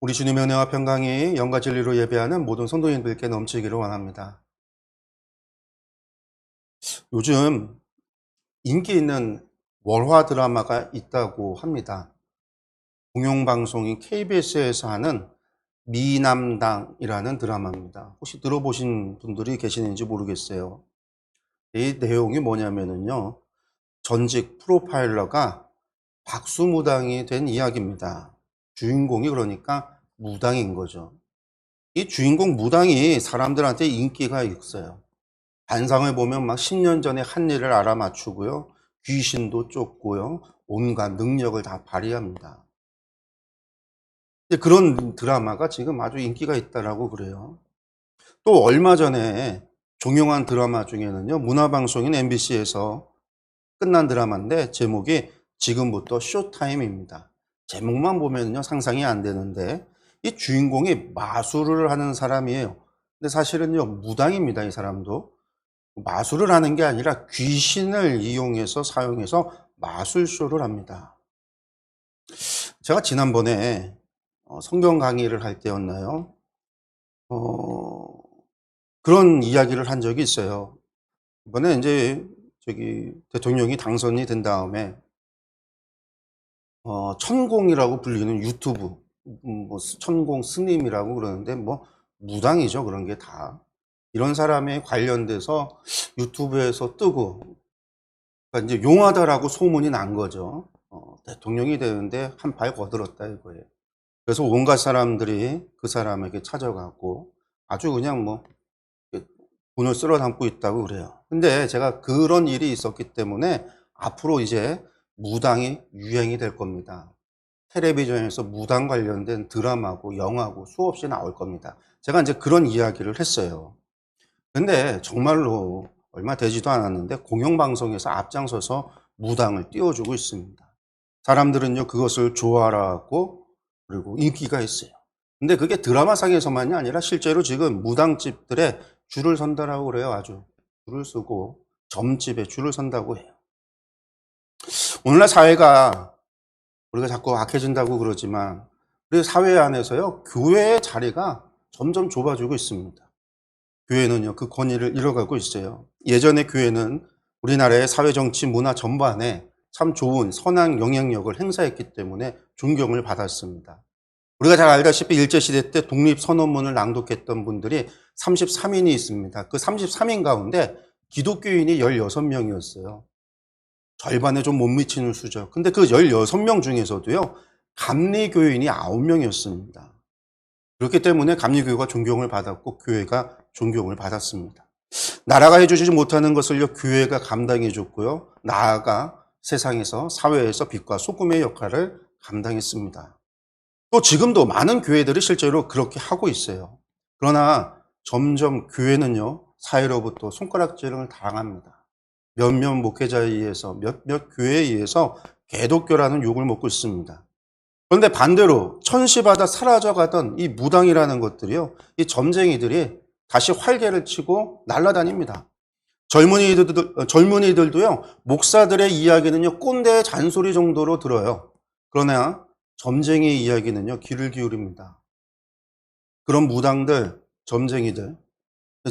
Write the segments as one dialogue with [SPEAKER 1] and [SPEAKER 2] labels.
[SPEAKER 1] 우리 주님의 은혜와 평강이 영과 진리로 예배하는 모든 성도님들께 넘치기를 원합니다. 요즘 인기 있는 월화 드라마가 있다고 합니다. 공영방송인 KBS에서 하는 미남당이라는 드라마입니다. 혹시 들어보신 분들이 계시는지 모르겠어요. 이 내용이 뭐냐면요. 전직 프로파일러가 박수무당이 된 이야기입니다. 주인공이 그러니까 무당인 거죠. 이 주인공 무당이 사람들한테 인기가 있어요. 관상을 보면 막 10년 전에 한 일을 알아맞추고요. 귀신도 쫓고요. 온갖 능력을 다 발휘합니다. 근데 그런 드라마가 지금 아주 인기가 있다라고 그래요. 또 얼마 전에 종영한 드라마 중에는요. 문화방송인 MBC에서 끝난 드라마인데 제목이 지금부터 쇼타임입니다. 제목만 보면요. 상상이 안 되는데 이 주인공이 마술을 하는 사람이에요. 근데 사실은요. 무당입니다. 이 사람도. 마술을 하는 게 아니라 귀신을 이용해서 사용해서 마술쇼를 합니다. 제가 지난번에 성경 강의를 할 때였나요? 어, 그런 이야기를 한 적이 있어요. 이번에 이제 대통령이 당선이 된 다음에 천공이라고 불리는 유튜브, 뭐 천공 스님이라고 그러는데 뭐 무당이죠. 그런 게 다. 이런 사람에 관련돼서 유튜브에서 뜨고 그러니까 이제 용하다라고 소문이 난 거죠. 대통령이 되는데 한 발 거들었다 이거예요. 그래서 온갖 사람들이 그 사람에게 찾아가고 아주 그냥 뭐 돈을 쓸어 담고 있다고 그래요. 근데 제가 그런 일이 있었기 때문에 앞으로 이제 무당이 유행이 될 겁니다. 텔레비전에서 무당 관련된 드라마고 영화고 수없이 나올 겁니다. 제가 이제 그런 이야기를 했어요. 근데 정말로 얼마 되지도 않았는데 공영방송에서 앞장서서 무당을 띄워주고 있습니다. 사람들은요 그것을 좋아하고 그리고 인기가 있어요. 근데 그게 드라마상에서만이 아니라 실제로 지금 무당집들에 줄을 선다라고 그래요. 아주 줄을 서고 점집에 줄을 선다고 해요. 오늘날 사회가 우리가 자꾸 악해진다고 그러지만 우리 사회 안에서요 교회의 자리가 점점 좁아지고 있습니다. 교회는요, 그 권위를 잃어가고 있어요. 예전에 교회는 우리나라의 사회, 정치, 문화 전반에 참 좋은 선한 영향력을 행사했기 때문에 존경을 받았습니다. 우리가 잘 알다시피 일제시대 때 독립선언문을 낭독했던 분들이 33인이 있습니다. 그 33인 가운데 기독교인이 16명이었어요. 절반에 좀 못 미치는 수죠. 근데 그 16명 중에서도요, 감리교인이 9명이었습니다. 그렇기 때문에 감리교회가 존경을 받았고 교회가 존경을 받았습니다. 나라가 해주지 못하는 것을요 교회가 감당해 줬고요. 나아가 세상에서 사회에서 빛과 소금의 역할을 감당했습니다. 또 지금도 많은 교회들이 실제로 그렇게 하고 있어요. 그러나 점점 교회는요 사회로부터 손가락질을 당합니다. 몇몇 목회자에 의해서 몇몇 교회에 의해서 개독교라는 욕을 먹고 있습니다. 그런데 반대로 천시바다 사라져가던 이 무당이라는 것들이요, 이 점쟁이들이 다시 활개를 치고 날아다닙니다. 젊은이들도요, 목사들의 이야기는요, 꼰대의 잔소리 정도로 들어요. 그러나 점쟁이 이야기는요, 귀를 기울입니다. 그런 무당들, 점쟁이들,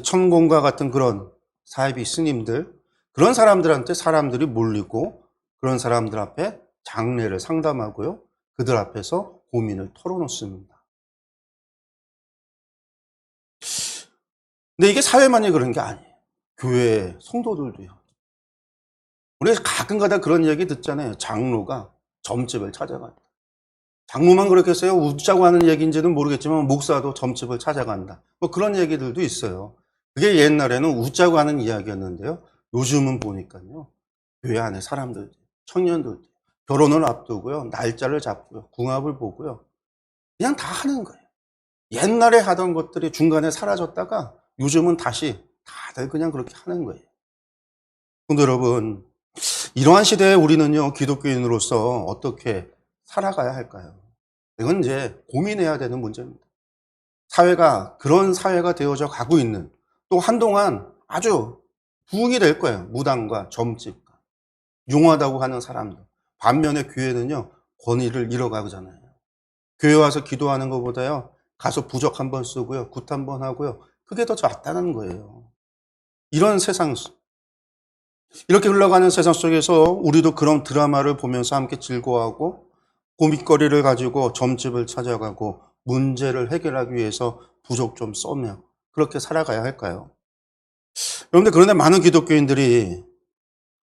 [SPEAKER 1] 천공과 같은 그런 사이비 스님들, 그런 사람들한테 사람들이 몰리고 그런 사람들 앞에 장례를 상담하고요. 그들 앞에서 고민을 털어놓습니다. 근데 이게 사회만이 그런 게 아니에요. 교회 성도들도요. 우리가 가끔가다 그런 이야기 듣잖아요. 장로가 점집을 찾아간다. 장로만 그렇겠어요? 웃자고 하는 얘기인지는 모르겠지만 목사도 점집을 찾아간다. 뭐 그런 얘기들도 있어요. 그게 옛날에는 웃자고 하는 이야기였는데요. 요즘은 보니까요. 교회 안에 사람들, 청년들 결혼을 앞두고요. 날짜를 잡고요. 궁합을 보고요. 그냥 다 하는 거예요. 옛날에 하던 것들이 중간에 사라졌다가 요즘은 다시 다들 그냥 그렇게 하는 거예요. 근데 여러분, 이러한 시대에 우리는요, 기독교인으로서 어떻게 살아가야 할까요? 이건 이제 고민해야 되는 문제입니다. 사회가 그런 사회가 되어져 가고 있는, 또 한동안 아주 부흥이 될 거예요. 무당과 점집과 용하다고 하는 사람들. 반면에 교회는요, 권위를 잃어가잖아요. 교회 와서 기도하는 것보다요, 가서 부적 한 번 쓰고요, 굿 한 번 하고요, 그게 더 낫다는 거예요. 이런 세상, 이렇게 흘러가는 세상 속에서 우리도 그런 드라마를 보면서 함께 즐거워하고 고민거리를 가지고 점집을 찾아가고 문제를 해결하기 위해서 부적 좀 쏘며 그렇게 살아가야 할까요? 여러분들, 그런데 많은 기독교인들이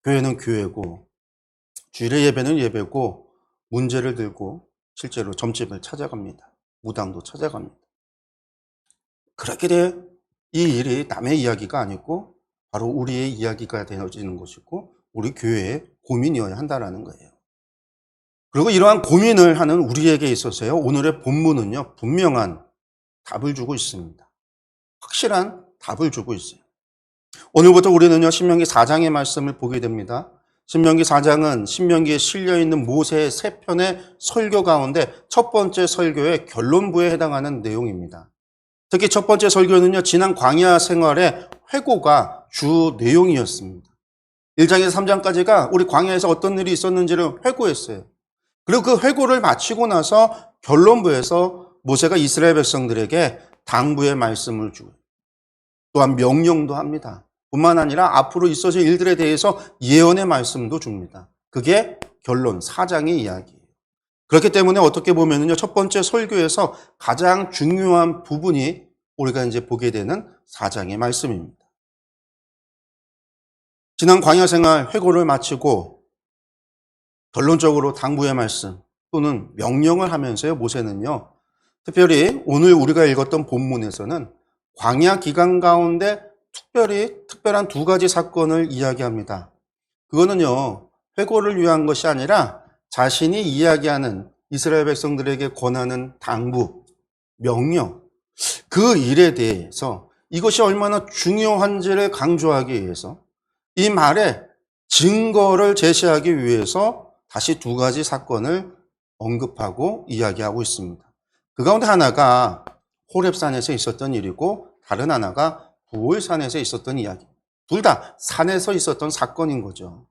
[SPEAKER 1] 교회는 교회고 주일의 예배는 예배고 문제를 들고 실제로 점집을 찾아갑니다. 무당도 찾아갑니다. 그렇게 이 일이 남의 이야기가 아니고 바로 우리의 이야기가 되어지는 것이고 우리 교회의 고민이어야 한다는 거예요. 그리고 이러한 고민을 하는 우리에게 있어서요, 오늘의 본문은요, 분명한 답을 주고 있습니다. 확실한 답을 주고 있어요. 오늘부터 우리는요, 신명기 4장의 말씀을 보게 됩니다. 신명기 4장은 신명기에 실려있는 모세의 세 편의 설교 가운데 첫 번째 설교의 결론부에 해당하는 내용입니다. 특히 첫 번째 설교는요, 지난 광야 생활의 회고가 주 내용이었습니다. 1장에서 3장까지가 우리 광야에서 어떤 일이 있었는지를 회고했어요. 그리고 그 회고를 마치고 나서 결론부에서 모세가 이스라엘 백성들에게 당부의 말씀을 주고 또한 명령도 합니다. 뿐만 아니라 앞으로 있어질 일들에 대해서 예언의 말씀도 줍니다. 그게 결론 4장의 이야기예요. 그렇기 때문에 어떻게 보면요, 첫 번째 설교에서 가장 중요한 부분이 우리가 이제 보게 되는 4장의 말씀입니다. 지난 광야 생활 회고를 마치고 결론적으로 당부의 말씀 또는 명령을 하면서요, 모세는요, 특별히 오늘 우리가 읽었던 본문에서는 광야 기간 가운데 특별한 두 가지 사건을 이야기합니다. 그거는요, 회고를 위한 것이 아니라 자신이 이야기하는 이스라엘 백성들에게 권하는 당부, 명령, 그 일에 대해서 이것이 얼마나 중요한지를 강조하기 위해서 이 말에 증거를 제시하기 위해서 다시 두 가지 사건을 언급하고 이야기하고 있습니다. 그 가운데 하나가 호렙산에서 있었던 일이고 다른 하나가 부올산에서 있었던 이야기. 둘 다 산에서 있었던 사건인 거죠.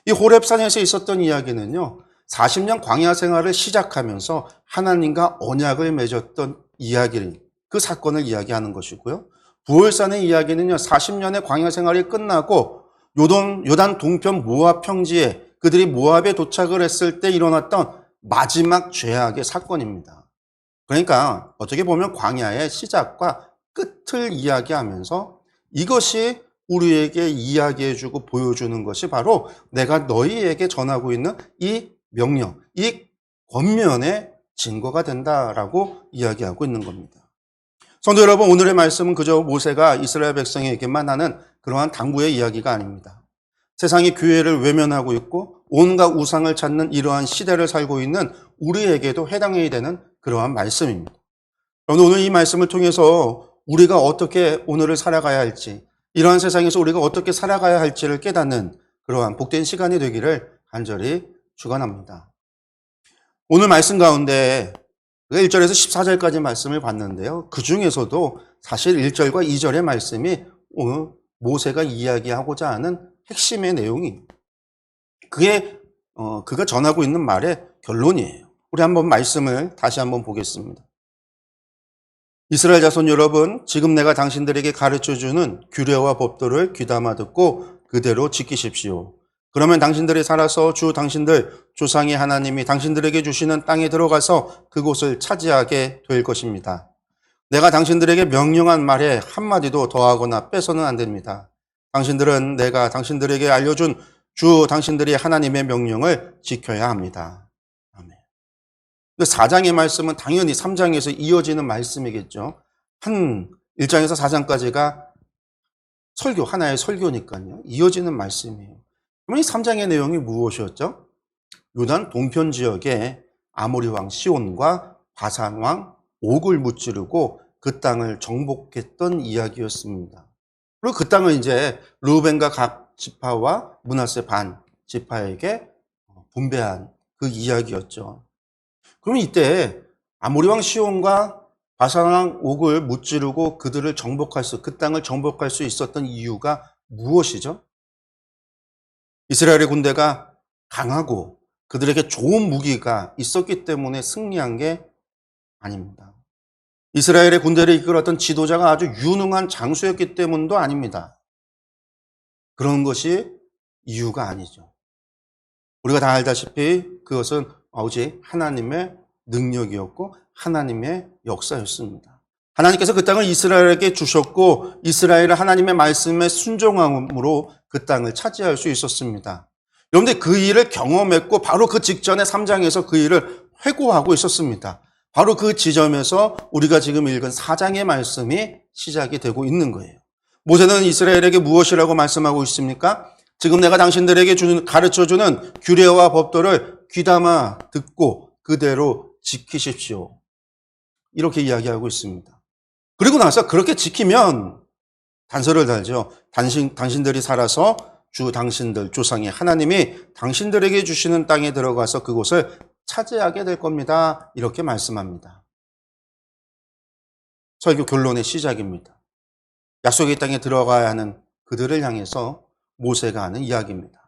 [SPEAKER 1] 이 호렙산에서 있었던 이야기는요, 40년 광야 생활을 시작하면서 하나님과 언약을 맺었던 이야기를, 그 사건을 이야기하는 것이고요. 부올산의 이야기는요, 40년의 광야 생활이 끝나고 요단 동편 모압 평지에 그들이 모압에 도착을 했을 때 일어났던 마지막 죄악의 사건입니다. 그러니까 어떻게 보면 광야의 시작과 끝을 이야기하면서 이것이 우리에게 이야기해주고 보여주는 것이 바로 내가 너희에게 전하고 있는 이 명령, 이 권면의 증거가 된다라고 이야기하고 있는 겁니다. 성도 여러분, 오늘의 말씀은 그저 모세가 이스라엘 백성에게만 하는 그러한 당부의 이야기가 아닙니다. 세상이 교회를 외면하고 있고 온갖 우상을 찾는 이러한 시대를 살고 있는 우리에게도 해당이 되는 그러한 말씀입니다. 오늘 이 말씀을 통해서 우리가 어떻게 오늘을 살아가야 할지, 이러한 세상에서 우리가 어떻게 살아가야 할지를 깨닫는 그러한 복된 시간이 되기를 간절히 축원합니다. 오늘 말씀 가운데 1절에서 14절까지 말씀을 봤는데요, 그 중에서도 사실 1절과 2절의 말씀이 오늘 모세가 이야기하고자 하는 핵심의 내용이 그가 전하고 있는 말의 결론이에요. 우리 한번 말씀을 다시 한번 보겠습니다. 이스라엘 자손 여러분, 지금 내가 당신들에게 가르쳐주는 규례와 법도를 귀담아 듣고 그대로 지키십시오. 그러면 당신들이 살아서 주 당신들 조상의 하나님이 당신들에게 주시는 땅에 들어가서 그곳을 차지하게 될 것입니다. 내가 당신들에게 명령한 말에 한마디도 더하거나 빼서는 안 됩니다. 당신들은 내가 당신들에게 알려준 주 당신들이 하나님의 명령을 지켜야 합니다. 아멘. 4장의 말씀은 당연히 3장에서 이어지는 말씀이겠죠. 1장에서 4장까지가 하나의 설교니까요. 이어지는 말씀이에요. 그러면 이 3장의 내용이 무엇이었죠? 요단 동편 지역에 아모리 왕 시온과 바산 왕 옥을 무찌르고 그 땅을 정복했던 이야기였습니다. 그리고 그 땅을 이제 르우벤과 각 지파와 므낫세 반 지파에게 분배한 그 이야기였죠. 그럼 이때 아모리 왕 시온과 바산 왕 옥을 무찌르고 그 땅을 정복할 수 있었던 이유가 무엇이죠? 이스라엘의 군대가 강하고 그들에게 좋은 무기가 있었기 때문에 승리한 게 아닙니다. 이스라엘의 군대를 이끌었던 지도자가 아주 유능한 장수였기 때문도 아닙니다. 그런 것이 이유가 아니죠. 우리가 다 알다시피 그것은 오직 하나님의 능력이었고 하나님의 역사였습니다. 하나님께서 그 땅을 이스라엘에게 주셨고 이스라엘은 하나님의 말씀에 순종함으로 그 땅을 차지할 수 있었습니다. 여러분들 그 일을 경험했고 바로 그 직전에 3장에서 그 일을 회고하고 있었습니다. 바로 그 지점에서 우리가 지금 읽은 4장의 말씀이 시작이 되고 있는 거예요. 모세는 이스라엘에게 무엇이라고 말씀하고 있습니까? 지금 내가 당신들에게 가르쳐주는 규례와 법도를 귀담아 듣고 그대로 지키십시오. 이렇게 이야기하고 있습니다. 그리고 나서 그렇게 지키면 단서를 달죠. 당신들이 살아서 당신들 조상의 하나님이 당신들에게 주시는 땅에 들어가서 그곳을 차지하게 될 겁니다. 이렇게 말씀합니다. 설교 결론의 시작입니다. 약속의 땅에 들어가야 하는 그들을 향해서 모세가 하는 이야기입니다.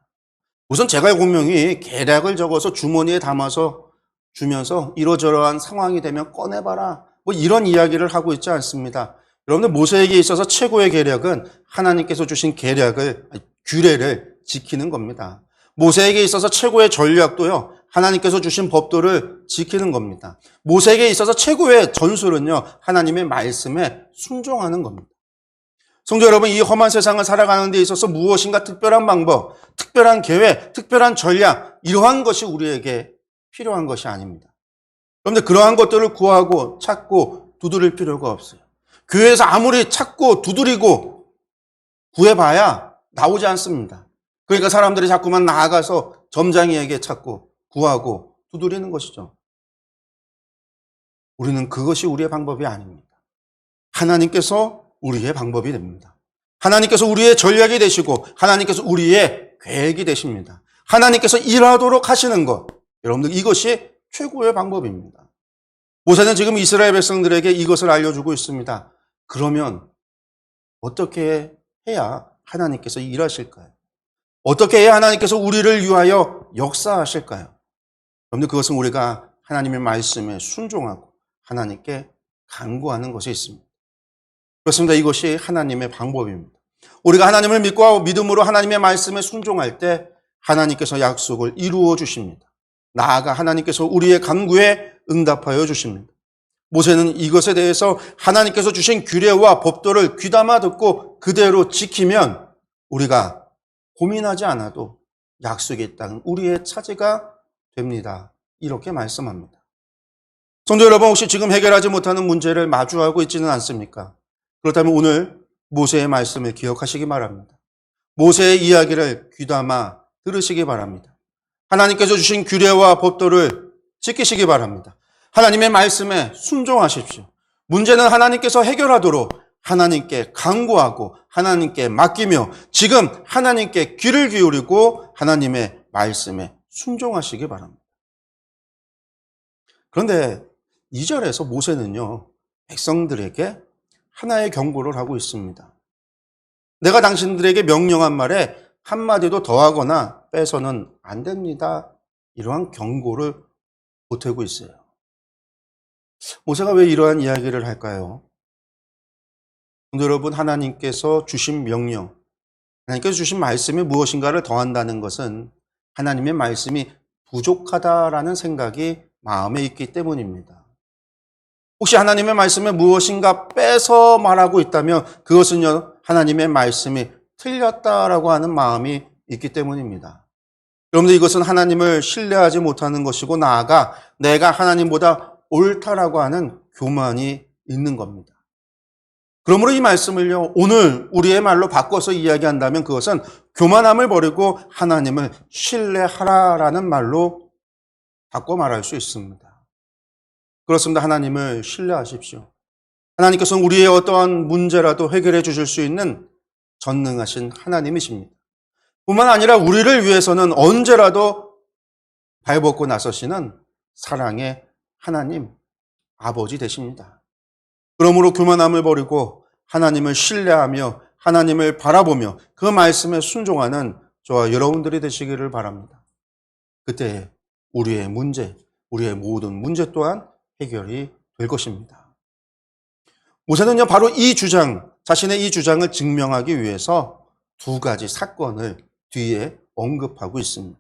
[SPEAKER 1] 우선 제갈공명이 계략을 적어서 주머니에 담아서 주면서 이러저러한 상황이 되면 꺼내봐라. 뭐 이런 이야기를 하고 있지 않습니다. 여러분들 모세에게 있어서 최고의 계략은 하나님께서 주신 규례를 지키는 겁니다. 모세에게 있어서 최고의 전략도요. 하나님께서 주신 법도를 지키는 겁니다. 모세에게 있어서 최고의 전술은요. 하나님의 말씀에 순종하는 겁니다. 성도 여러분, 이 험한 세상을 살아가는 데 있어서 무엇인가 특별한 방법, 특별한 계획, 특별한 전략 이러한 것이 우리에게 필요한 것이 아닙니다. 그런데 그러한 것들을 구하고 찾고 두드릴 필요가 없어요. 교회에서 아무리 찾고 두드리고 구해봐야 나오지 않습니다. 그러니까 사람들이 자꾸만 나아가서 점장이에게 찾고 구하고 두드리는 것이죠. 우리는 그것이 우리의 방법이 아닙니다. 하나님께서 우리의 방법이 됩니다. 하나님께서 우리의 전략이 되시고 하나님께서 우리의 계획이 되십니다. 하나님께서 일하도록 하시는 것, 여러분들 이것이 최고의 방법입니다. 모세는 지금 이스라엘 백성들에게 이것을 알려주고 있습니다. 그러면 어떻게 해야 하나님께서 일하실까요? 어떻게 해야 하나님께서 우리를 위하여 역사하실까요? 여러분들 그것은 우리가 하나님의 말씀에 순종하고 하나님께 간구하는 것이 있습니다. 그렇습니다. 이것이 하나님의 방법입니다. 우리가 하나님을 믿고 믿음으로 하나님의 말씀에 순종할 때 하나님께서 약속을 이루어 주십니다. 나아가 하나님께서 우리의 간구에 응답하여 주십니다. 모세는 이것에 대해서 하나님께서 주신 규례와 법도를 귀담아 듣고 그대로 지키면 우리가 고민하지 않아도 약속의 땅은 우리의 차지가 됩니다. 이렇게 말씀합니다. 성도 여러분, 혹시 지금 해결하지 못하는 문제를 마주하고 있지는 않습니까? 그렇다면 오늘 모세의 말씀을 기억하시기 바랍니다. 모세의 이야기를 귀담아 들으시기 바랍니다. 하나님께서 주신 규례와 법도를 지키시기 바랍니다. 하나님의 말씀에 순종하십시오. 문제는 하나님께서 해결하도록 하나님께 간구하고 하나님께 맡기며 지금 하나님께 귀를 기울이고 하나님의 말씀에 순종하시기 바랍니다. 그런데 2절에서 모세는요, 백성들에게 하나의 경고를 하고 있습니다. 내가 당신들에게 명령한 말에 한마디도 더하거나 빼서는 안 됩니다. 이러한 경고를 보태고 있어요. 모세가 왜 이러한 이야기를 할까요? 여러분, 하나님께서 주신 명령, 하나님께서 주신 말씀이 무엇인가를 더한다는 것은 하나님의 말씀이 부족하다라는 생각이 마음에 있기 때문입니다. 혹시 하나님의 말씀에 무엇인가 빼서 말하고 있다면 그것은요, 하나님의 말씀이 틀렸다라고 하는 마음이 있기 때문입니다. 여러분들 이것은 하나님을 신뢰하지 못하는 것이고 나아가 내가 하나님보다 옳다라고 하는 교만이 있는 겁니다. 그러므로 이 말씀을요, 오늘 우리의 말로 바꿔서 이야기한다면 그것은 교만함을 버리고 하나님을 신뢰하라라는 말로 바꿔 말할 수 있습니다. 그렇습니다. 하나님을 신뢰하십시오. 하나님께서는 우리의 어떠한 문제라도 해결해 주실 수 있는 전능하신 하나님이십니다. 뿐만 아니라 우리를 위해서는 언제라도 발벗고 나서시는 사랑의 하나님, 아버지 되십니다. 그러므로 교만함을 버리고 하나님을 신뢰하며 하나님을 바라보며 그 말씀에 순종하는 저와 여러분들이 되시기를 바랍니다. 그때 우리의 문제, 우리의 모든 문제 또한 해결이 될 것입니다. 모세는요, 바로 자신의 이 주장을 증명하기 위해서 두 가지 사건을 뒤에 언급하고 있습니다.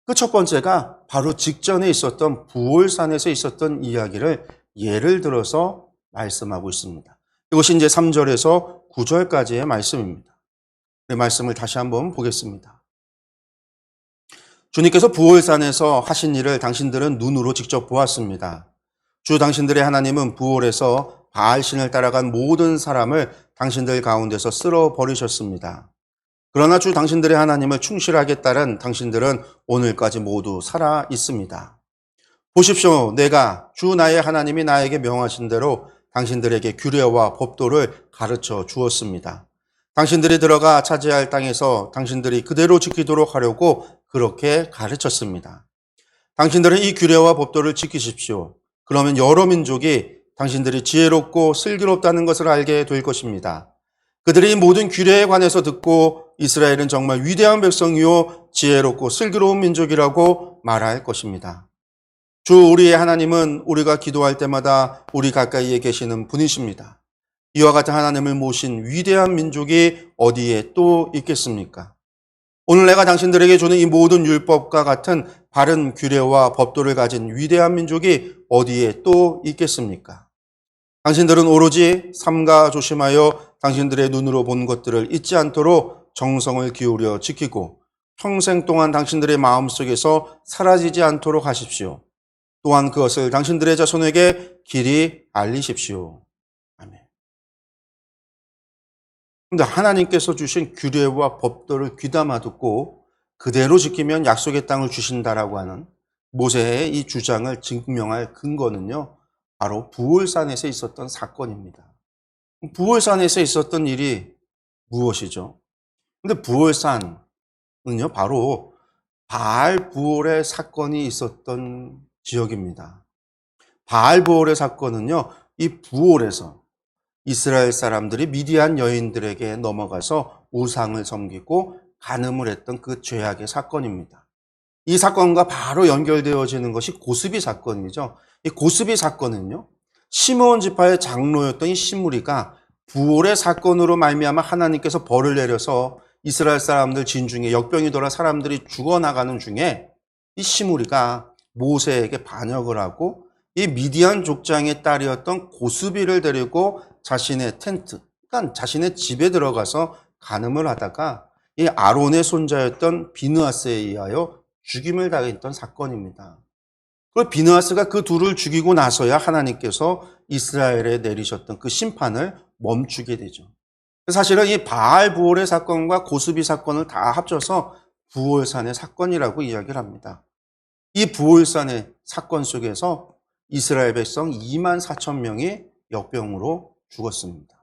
[SPEAKER 1] 그 첫 번째가 바로 직전에 있었던 부올산에서 있었던 이야기를 예를 들어서 말씀하고 있습니다. 이것이 이제 3절에서 9절까지의 말씀입니다. 그 말씀을 다시 한번 보겠습니다. 주님께서 부올산에서 하신 일을 당신들은 눈으로 직접 보았습니다. 주 당신들의 하나님은 부올에서 바알신을 따라간 모든 사람을 당신들 가운데서 쓸어버리셨습니다. 그러나 주 당신들의 하나님을 충실하게 따른 당신들은 오늘까지 모두 살아 있습니다. 보십시오. 내가 주 나의 하나님이 나에게 명하신 대로 당신들에게 규례와 법도를 가르쳐 주었습니다. 당신들이 들어가 차지할 땅에서 당신들이 그대로 지키도록 하려고 그렇게 가르쳤습니다. 당신들은 이 규례와 법도를 지키십시오. 그러면 여러 민족이 당신들이 지혜롭고 슬기롭다는 것을 알게 될 것입니다. 그들이 모든 규례에 관해서 듣고 이스라엘은 정말 위대한 백성이요 지혜롭고 슬기로운 민족이라고 말할 것입니다. 주 우리의 하나님은 우리가 기도할 때마다 우리 가까이에 계시는 분이십니다. 이와 같은 하나님을 모신 위대한 민족이 어디에 또 있겠습니까? 오늘 내가 당신들에게 주는 이 모든 율법과 같은 바른 규례와 법도를 가진 위대한 민족이 어디에 또 있겠습니까? 당신들은 오로지 삼가 조심하여 당신들의 눈으로 본 것들을 잊지 않도록 정성을 기울여 지키고 평생 동안 당신들의 마음속에서 사라지지 않도록 하십시오. 또한 그것을 당신들의 자손에게 길이 알리십시오. 아멘. 그런데 하나님께서 주신 규례와 법도를 귀담아 듣고 그대로 지키면 약속의 땅을 주신다라고 하는 모세의 이 주장을 증명할 근거는요, 바로 부올산에서 있었던 사건입니다. 부올산에서 있었던 일이 무엇이죠? 근데 부올산은요, 바로 바알부올의 사건이 있었던 지역입니다. 바알부올의 사건은요, 이 부올에서 이스라엘 사람들이 미디안 여인들에게 넘어가서 우상을 섬기고 간음을 했던 그 죄악의 사건입니다. 이 사건과 바로 연결되어지는 것이 고스비 사건이죠. 이 고스비 사건은요, 시므온 지파의 장로였던 이 시므리가 부올의 사건으로 말미암아 하나님께서 벌을 내려서 이스라엘 사람들 진중에 역병이 돌아 사람들이 죽어나가는 중에 이 시므리가 모세에게 반역을 하고 이 미디안 족장의 딸이었던 고스비를 데리고 자신의 텐트, 그러니까 자신의 집에 들어가서 간음을 하다가 이 아론의 손자였던 비느하스에 의하여 죽임을 당했던 사건입니다. 그리고 비느하스가 그 둘을 죽이고 나서야 하나님께서 이스라엘에 내리셨던 그 심판을 멈추게 되죠. 사실은 이 바알 부올의 사건과 고스비 사건을 다 합쳐서 부올산의 사건이라고 이야기를 합니다. 이 부올산의 사건 속에서 이스라엘 백성 2만 4천 명이 역병으로 죽었습니다.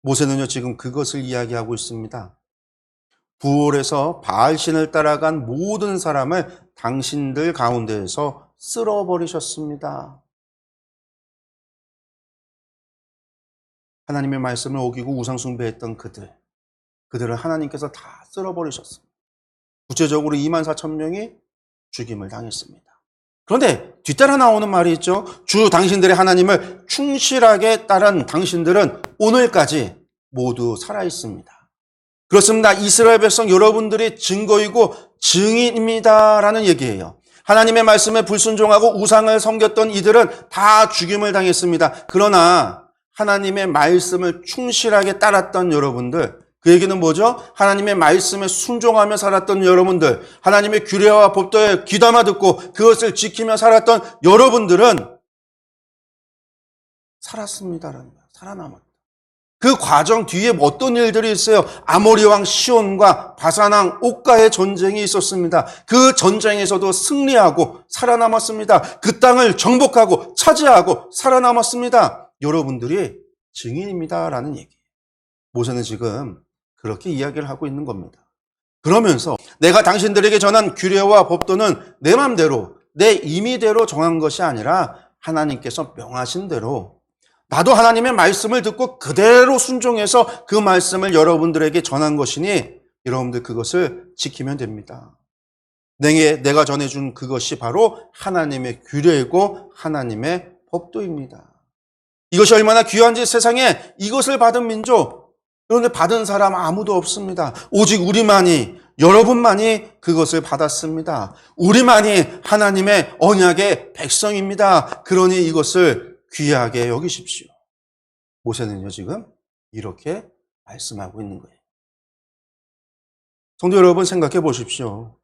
[SPEAKER 1] 모세는요, 지금 그것을 이야기하고 있습니다. 부올에서 바알신을 따라간 모든 사람을 당신들 가운데에서 쓸어버리셨습니다. 하나님의 말씀을 어기고 우상숭배했던 그들을 하나님께서 다 쓸어버리셨습니다. 구체적으로 2만 4천 명이 죽임을 당했습니다. 그런데 뒤따라 나오는 말이 있죠. 주 당신들의 하나님을 충실하게 따른 당신들은 오늘까지 모두 살아있습니다. 그렇습니다. 이스라엘 백성 여러분들이 증거이고 증인입니다라는 얘기예요. 하나님의 말씀에 불순종하고 우상을 섬겼던 이들은 다 죽임을 당했습니다. 그러나 하나님의 말씀을 충실하게 따랐던 여러분들, 그 얘기는 뭐죠? 하나님의 말씀에 순종하며 살았던 여러분들, 하나님의 규례와 법도에 귀담아 듣고 그것을 지키며 살았던 여러분들은 살았습니다라는 거예요. 살아남았다. 그 과정 뒤에 어떤 일들이 있어요? 아모리 왕 시온과 바산 왕 옥과의 전쟁이 있었습니다. 그 전쟁에서도 승리하고 살아남았습니다. 그 땅을 정복하고 차지하고 살아남았습니다. 여러분들이 증인입니다라는 얘기예요. 모세는 지금 그렇게 이야기를 하고 있는 겁니다. 그러면서 내가 당신들에게 전한 규례와 법도는 내 맘대로, 내 임의대로 정한 것이 아니라 하나님께서 명하신 대로 나도 하나님의 말씀을 듣고 그대로 순종해서 그 말씀을 여러분들에게 전한 것이니 여러분들 그것을 지키면 됩니다. 내가 전해준 그것이 바로 하나님의 규례이고 하나님의 법도입니다. 이것이 얼마나 귀한지 세상에 이것을 받은 민족, 그런데 받은 사람 아무도 없습니다. 오직 우리만이, 여러분만이 그것을 받았습니다. 우리만이 하나님의 언약의 백성입니다. 그러니 이것을 귀하게 여기십시오. 모세는요, 지금 이렇게 말씀하고 있는 거예요. 성도 여러분, 생각해 보십시오.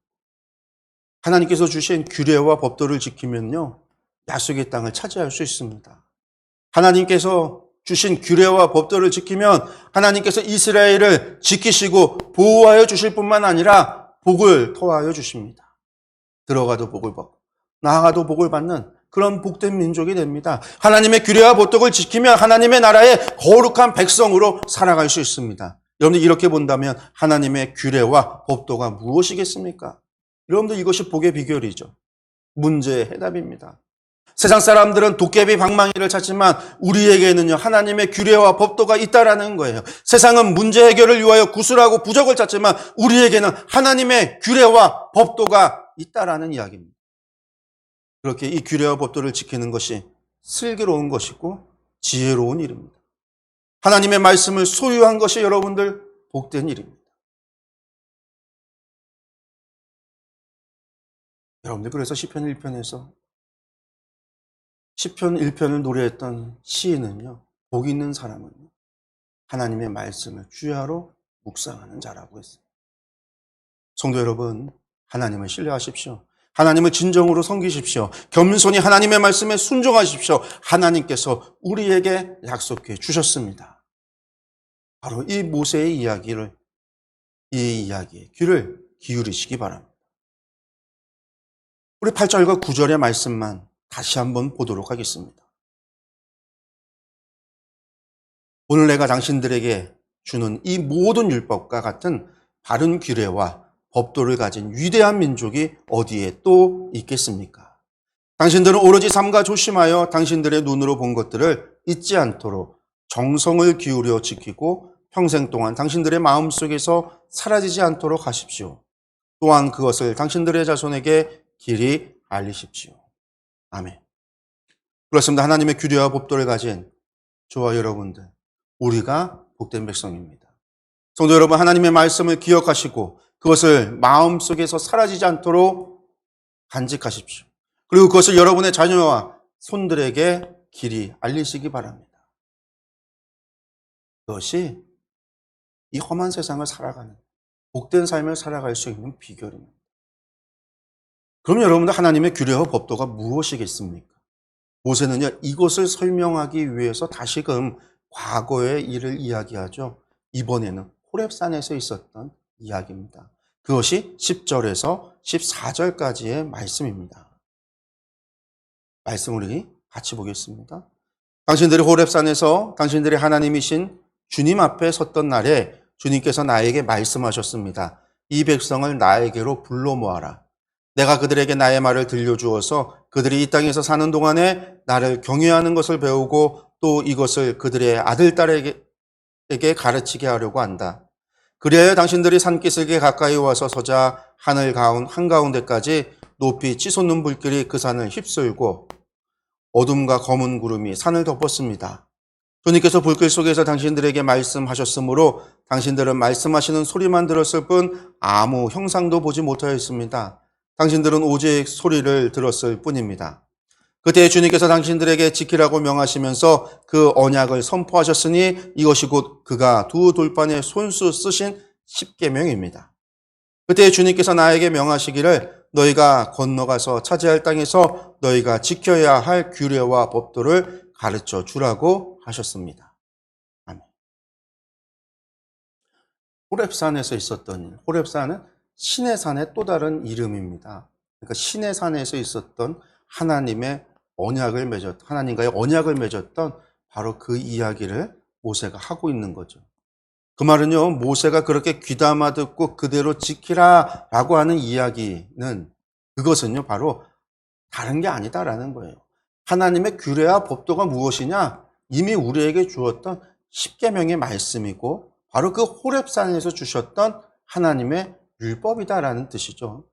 [SPEAKER 1] 하나님께서 주신 규례와 법도를 지키면요, 약속의 땅을 차지할 수 있습니다. 하나님께서 주신 규례와 법도를 지키면 하나님께서 이스라엘을 지키시고 보호하여 주실 뿐만 아니라 복을 토하여 주십니다. 들어가도 복을 받고 나아가도 복을 받는 그런 복된 민족이 됩니다. 하나님의 규례와 법도를 지키면 하나님의 나라의 거룩한 백성으로 살아갈 수 있습니다. 여러분들 이렇게 본다면 하나님의 규례와 법도가 무엇이겠습니까? 여러분들 이것이 복의 비결이죠. 문제의 해답입니다. 세상 사람들은 도깨비 방망이를 찾지만 우리에게는요, 하나님의 규례와 법도가 있다라는 거예요. 세상은 문제 해결을 위하여 구슬하고 부적을 찾지만 우리에게는 하나님의 규례와 법도가 있다라는 이야기입니다. 그렇게 이 규례와 법도를 지키는 것이 슬기로운 것이고 지혜로운 일입니다. 하나님의 말씀을 소유한 것이 여러분들 복된 일입니다. 여러분들 그래서 시편 1편에서 시편 1편을 노래했던 시인은요, 복 있는 사람은요, 하나님의 말씀을 주야로 묵상하는 자라고 했습니다. 성도 여러분, 하나님을 신뢰하십시오. 하나님을 진정으로 섬기십시오. 겸손히 하나님의 말씀에 순종하십시오. 하나님께서 우리에게 약속해 주셨습니다. 바로 이 모세의 이야기를, 이 이야기에 귀를 기울이시기 바랍니다. 우리 8절과 9절의 말씀만 다시 한번 보도록 하겠습니다. 오늘 내가 당신들에게 주는 이 모든 율법과 같은 바른 규례와 법도를 가진 위대한 민족이 어디에 또 있겠습니까? 당신들은 오로지 삼가 조심하여 당신들의 눈으로 본 것들을 잊지 않도록 정성을 기울여 지키고 평생 동안 당신들의 마음속에서 사라지지 않도록 하십시오. 또한 그것을 당신들의 자손에게 길이 알리십시오. 아멘. 그렇습니다. 하나님의 규례와 법도를 가진 저와 여러분들, 우리가 복된 백성입니다. 성도 여러분, 하나님의 말씀을 기억하시고 그것을 마음속에서 사라지지 않도록 간직하십시오. 그리고 그것을 여러분의 자녀와 손들에게 길이 알리시기 바랍니다. 그것이 이 험한 세상을 살아가는 복된 삶을 살아갈 수 있는 비결입니다. 그럼 여러분들, 하나님의 규례와 법도가 무엇이겠습니까? 모세는요, 이것을 설명하기 위해서 다시금 과거의 일을 이야기하죠. 이번에는 호렙산에서 있었던 이야기입니다. 그것이 10절에서 14절까지의 말씀입니다. 말씀 우리 같이 보겠습니다. 당신들이 호렙산에서 당신들의 하나님이신 주님 앞에 섰던 날에 주님께서 나에게 말씀하셨습니다. 이 백성을 나에게로 불러 모아라. 내가 그들에게 나의 말을 들려주어서 그들이 이 땅에서 사는 동안에 나를 경외하는 것을 배우고 또 이것을 그들의 아들, 딸에게 가르치게 하려고 한다. 그리하여 당신들이 산기슭에 가까이 와서 서자 하늘 한가운데까지 높이 치솟는 불길이 그 산을 휩쓸고 어둠과 검은 구름이 산을 덮었습니다. 주님께서 불길 속에서 당신들에게 말씀하셨으므로 당신들은 말씀하시는 소리만 들었을 뿐 아무 형상도 보지 못하였습니다. 당신들은 오직 소리를 들었을 뿐입니다. 그때 주님께서 당신들에게 지키라고 명하시면서 그 언약을 선포하셨으니 이것이 곧 그가 두 돌판에 손수 쓰신 십계명입니다. 그때 주님께서 나에게 명하시기를 너희가 건너가서 차지할 땅에서 너희가 지켜야 할 규례와 법도를 가르쳐 주라고 하셨습니다. 아멘. 호렙산에서 있었던 일, 호렙산은 신의 산의 또 다른 이름입니다. 그러니까 신의 산에서 있었던 하나님과의 언약을 맺었던 바로 그 이야기를 모세가 하고 있는 거죠. 그 말은요, 모세가 그렇게 귀담아 듣고 그대로 지키라라고 하는 이야기는, 그것은요 바로 다른 게 아니다라는 거예요. 하나님의 규례와 법도가 무엇이냐? 이미 우리에게 주었던 십계명의 말씀이고 바로 그 호렙산에서 주셨던 하나님의 율법이다라는 뜻이죠.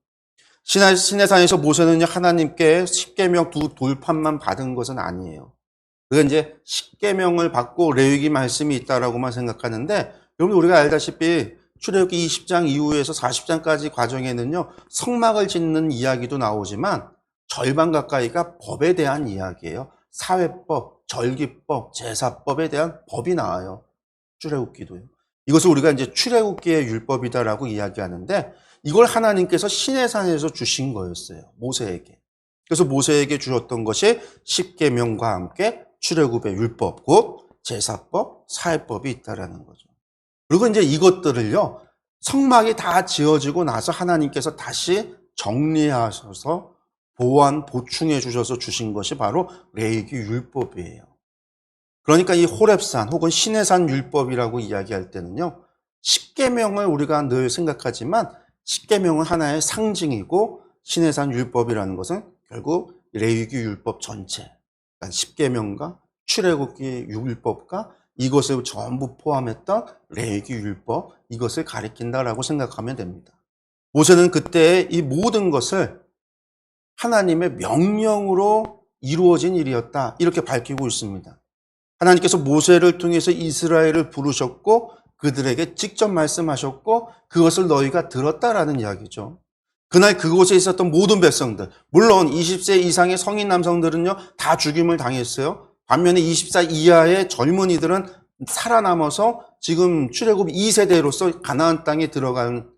[SPEAKER 1] 시내산에서 모세는 하나님께 십계명 두 돌판만 받은 것은 아니에요. 그게 이제 십계명을 받고 레위기 말씀이 있다라고만 생각하는데, 여러분 우리가 알다시피 출애굽기 20장 이후에서 40장까지 과정에는요, 성막을 짓는 이야기도 나오지만 절반 가까이가 법에 대한 이야기예요. 사회법, 절기법, 제사법에 대한 법이 나와요. 출애굽기도요. 이것을 우리가 이제 출애굽기의 율법이다라고 이야기하는데, 이걸 하나님께서 시내산에서 주신 거였어요. 모세에게. 그래서 모세에게 주셨던 것이 십계명과 함께 출애굽의 율법, 곧 제사법, 사회법이 있다라는 거죠. 그리고 이제 이것들을요, 성막이 다 지어지고 나서 하나님께서 다시 정리하셔서 보충해 주셔서 주신 것이 바로 레위기 율법이에요. 그러니까 이 호렙산 혹은 시내산 율법이라고 이야기할 때는요, 십계명을 우리가 늘 생각하지만 십계명은 하나의 상징이고 시내산 율법이라는 것은 결국 레위기 율법 전체, 그러니까 십계명과 출애굽기 율법과 이것을 전부 포함했던 레위기 율법, 이것을 가리킨다라고 생각하면 됩니다. 모세는 그때 이 모든 것을 하나님의 명령으로 이루어진 일이었다, 이렇게 밝히고 있습니다. 하나님께서 모세를 통해서 이스라엘을 부르셨고 그들에게 직접 말씀하셨고 그것을 너희가 들었다라는 이야기죠. 그날 그곳에 있었던 모든 백성들, 물론 20세 이상의 성인 남성들은요 다 죽임을 당했어요. 반면에 20살 이하의 젊은이들은 살아남아서 지금 출애굽 2세대로서 가나안 땅에 들어간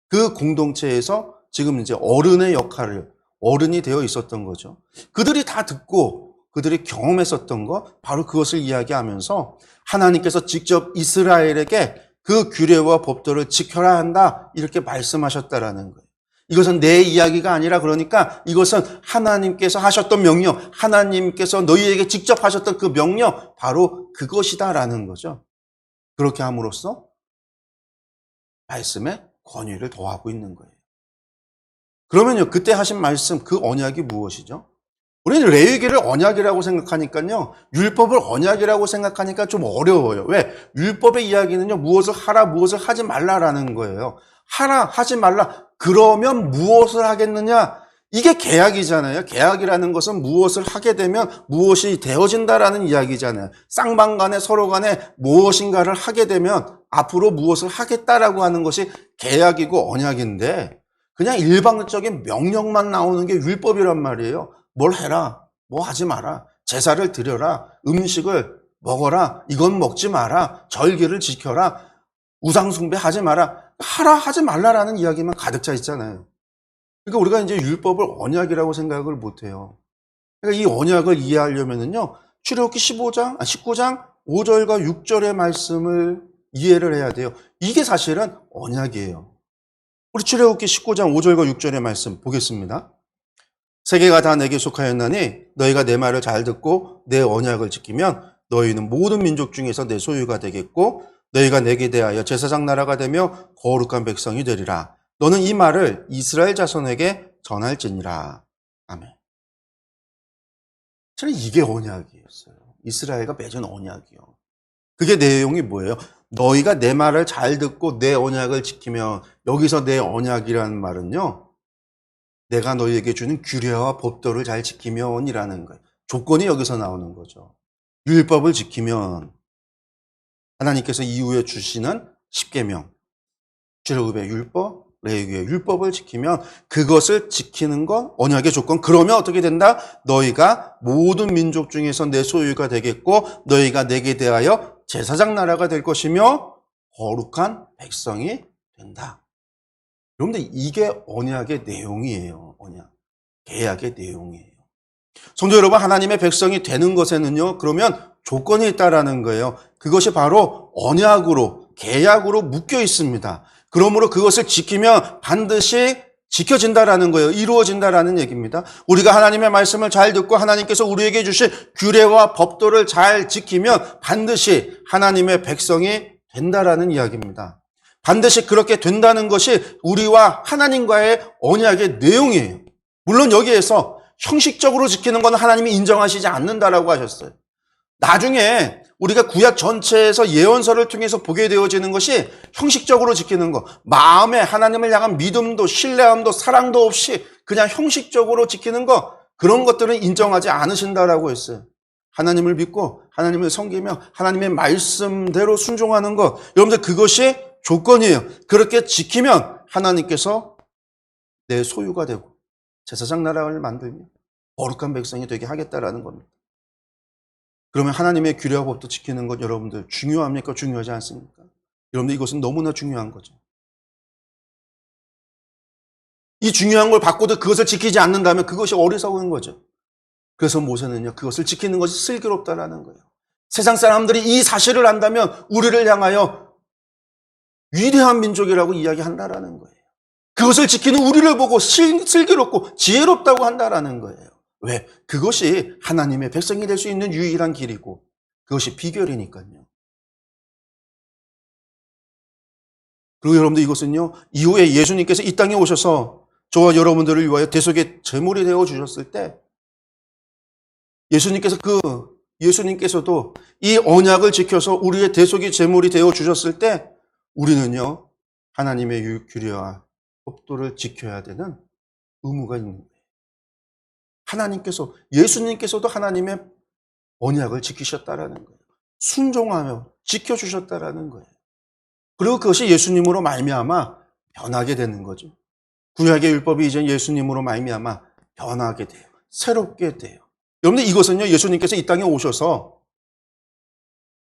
[SPEAKER 1] 그 공동체에서 지금 이제 어른의 역할을, 어른이 되어 있었던 거죠. 그들이 다 듣고 그들이 경험했었던 거, 바로 그것을 이야기하면서 하나님께서 직접 이스라엘에게 그 규례와 법도를 지켜야 한다, 이렇게 말씀하셨다라는 거예요. 이것은 내 이야기가 아니라, 그러니까 이것은 하나님께서 하셨던 명령, 하나님께서 너희에게 직접 하셨던 그 명령, 바로 그것이다라는 거죠. 그렇게 함으로써 말씀에 권위를 더하고 있는 거예요. 그러면요, 그때 하신 말씀, 그 언약이 무엇이죠? 우리는 레위기를 언약이라고 생각하니까요, 율법을 언약이라고 생각하니까 좀 어려워요. 왜? 율법의 이야기는요, 무엇을 하라, 무엇을 하지 말라라는 거예요. 하라, 하지 말라. 그러면 무엇을 하겠느냐? 이게 계약이잖아요. 계약이라는 것은 무엇을 하게 되면 무엇이 되어진다라는 이야기잖아요. 쌍방 간에 서로 간에 무엇인가를 하게 되면 앞으로 무엇을 하겠다라고 하는 것이 계약이고 언약인데, 그냥 일방적인 명령만 나오는 게 율법이란 말이에요. 뭘 해라, 뭐 하지 마라, 제사를 드려라, 음식을 먹어라, 이건 먹지 마라, 절기를 지켜라, 우상숭배하지 마라, 하라 하지 말라라는 이야기만 가득 차 있잖아요. 그러니까 우리가 이제 율법을 언약이라고 생각을 못해요. 그러니까 이 언약을 이해하려면은요, 출애굽기 19장 5절과 6절의 말씀을 이해를 해야 돼요. 이게 사실은 언약이에요. 우리 출애굽기 19장 5절과 6절의 말씀 보겠습니다. 세계가 다 내게 속하였나니 너희가 내 말을 잘 듣고 내 언약을 지키면 너희는 모든 민족 중에서 내 소유가 되겠고 너희가 내게 대하여 제사장 나라가 되며 거룩한 백성이 되리라. 너는 이 말을 이스라엘 자손에게 전할지니라. 아멘. 저는 이게 언약이었어요. 이스라엘과 맺은 언약이요. 그게 내용이 뭐예요? 너희가 내 말을 잘 듣고 내 언약을 지키면, 여기서 내 언약이라는 말은요, 내가 너희에게 주는 규례와 법도를 잘 지키면이라는 거예요. 조건이 여기서 나오는 거죠. 율법을 지키면, 하나님께서 이후에 주시는 십계명, 출애굽의 율법, 레위기의 율법을 지키면 그것을 지키는 건 언약의 조건. 그러면 어떻게 된다? 너희가 모든 민족 중에서 내 소유가 되겠고 너희가 내게 대하여 제사장 나라가 될 것이며 거룩한 백성이 된다. 여러분들, 이게 언약의 내용이에요. 언약, 계약의 내용이에요. 성도 여러분, 하나님의 백성이 되는 것에는요, 그러면 조건이 있다라는 거예요. 그것이 바로 언약으로, 계약으로 묶여 있습니다. 그러므로 그것을 지키면 반드시 지켜진다라는 거예요. 이루어진다라는 얘기입니다. 우리가 하나님의 말씀을 잘 듣고 하나님께서 우리에게 주신 규례와 법도를 잘 지키면 반드시 하나님의 백성이 된다라는 이야기입니다. 반드시 그렇게 된다는 것이 우리와 하나님과의 언약의 내용이에요. 물론 여기에서 형식적으로 지키는 건 하나님이 인정하시지 않는다라고 하셨어요. 나중에 우리가 구약 전체에서 예언서를 통해서 보게 되어지는 것이 형식적으로 지키는 것, 마음에 하나님을 향한 믿음도 신뢰함도 사랑도 없이 그냥 형식적으로 지키는 것, 그런 것들은 인정하지 않으신다라고 했어요. 하나님을 믿고 하나님을 섬기며 하나님의 말씀대로 순종하는 것, 여러분들 그것이 조건이에요. 그렇게 지키면 하나님께서 내 소유가 되고 제사장 나라를 만들며 거룩한 백성이 되게 하겠다라는 겁니다. 그러면 하나님의 규례와 법도 지키는 것 여러분들 중요합니까? 중요하지 않습니까? 여러분들 이것은 너무나 중요한 거죠. 이 중요한 걸 받고도 그것을 지키지 않는다면 그것이 어리석은 거죠. 그래서 모세는요, 그것을 지키는 것이 슬기롭다라는 거예요. 세상 사람들이 이 사실을 안다면 우리를 향하여 위대한 민족이라고 이야기한다라는 거예요. 그것을 지키는 우리를 보고 슬기롭고 지혜롭다고 한다라는 거예요. 왜? 그것이 하나님의 백성이 될 수 있는 유일한 길이고 그것이 비결이니까요. 그리고 여러분들 이것은요, 이후에 예수님께서 이 땅에 오셔서 저와 여러분들을 위하여 대속의 제물이 되어 주셨을 때 예수님께서도 이 언약을 지켜서 우리의 대속의 제물이 되어 주셨을 때 우리는요, 하나님의 규례와 법도를 지켜야 되는 의무가 있는 거예요. 예수님께서도 하나님의 언약을 지키셨다라는 거예요. 순종하며 지켜주셨다라는 거예요. 그리고 그것이 예수님으로 말미암아 변하게 되는 거죠. 구약의 율법이 이제 예수님으로 말미암아 변하게 돼요. 새롭게 돼요. 여러분들 이것은요, 예수님께서 이 땅에 오셔서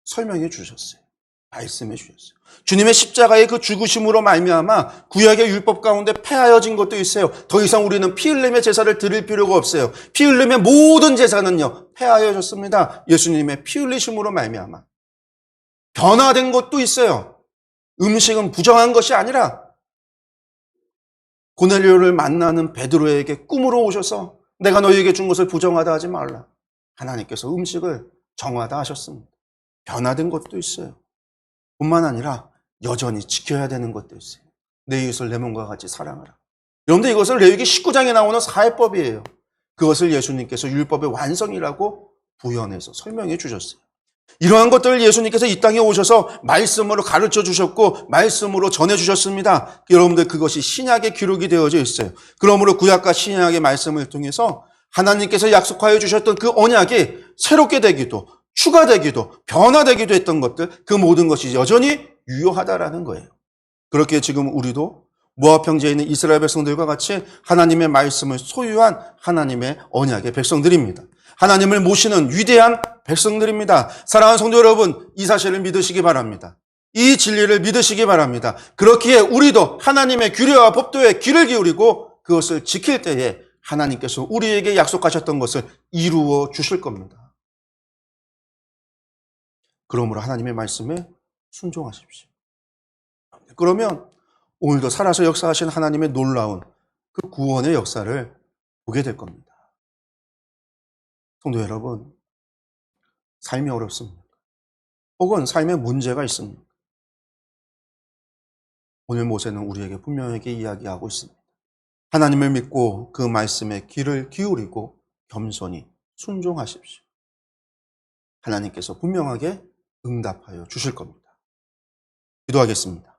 [SPEAKER 1] 설명해 주셨어요. 말씀해 주셨어요. 주님의 십자가의 그 죽으심으로 말미암아 구약의 율법 가운데 폐하여진 것도 있어요. 더 이상 우리는 피 흘림의 제사를 드릴 필요가 없어요. 피 흘림의 모든 제사는요, 폐하여졌습니다. 예수님의 피 흘리심으로 말미암아 변화된 것도 있어요. 음식은 부정한 것이 아니라 고넬료를 만나는 베드로에게 꿈으로 오셔서 내가 너희에게 준 것을 부정하다 하지 말라. 하나님께서 음식을 정하다 하셨습니다. 변화된 것도 있어요. 뿐만 아니라 여전히 지켜야 되는 것도 있어요. 내 이웃을 내 몸과 같이 사랑하라. 여러분들 이것은 레위기 19장에 나오는 사회법이에요. 그것을 예수님께서 율법의 완성이라고 부연해서 설명해 주셨어요. 이러한 것들을 예수님께서 이 땅에 오셔서 말씀으로 가르쳐 주셨고 말씀으로 전해 주셨습니다. 여러분들 그것이 신약의 기록이 되어져 있어요. 그러므로 구약과 신약의 말씀을 통해서 하나님께서 약속하여 주셨던 그 언약이 새롭게 되기도 추가되기도 변화되기도 했던 것들, 그 모든 것이 여전히 유효하다라는 거예요. 그렇게 지금 우리도 모압 형제에 있는 이스라엘 백성들과 같이 하나님의 말씀을 소유한 하나님의 언약의 백성들입니다. 하나님을 모시는 위대한 백성들입니다. 사랑하는 성도 여러분, 이 사실을 믿으시기 바랍니다. 이 진리를 믿으시기 바랍니다. 그렇기에 우리도 하나님의 규례와 법도에 귀를 기울이고 그것을 지킬 때에 하나님께서 우리에게 약속하셨던 것을 이루어 주실 겁니다. 그러므로 하나님의 말씀에 순종하십시오. 그러면 오늘도 살아서 역사하신 하나님의 놀라운 그 구원의 역사를 보게 될 겁니다. 성도 여러분, 삶이 어렵습니까? 혹은 삶에 문제가 있습니까? 오늘 모세는 우리에게 분명하게 이야기하고 있습니다. 하나님을 믿고 그 말씀에 귀를 기울이고 겸손히 순종하십시오. 하나님께서 분명하게 응답하여 주실 겁니다. 기도하겠습니다.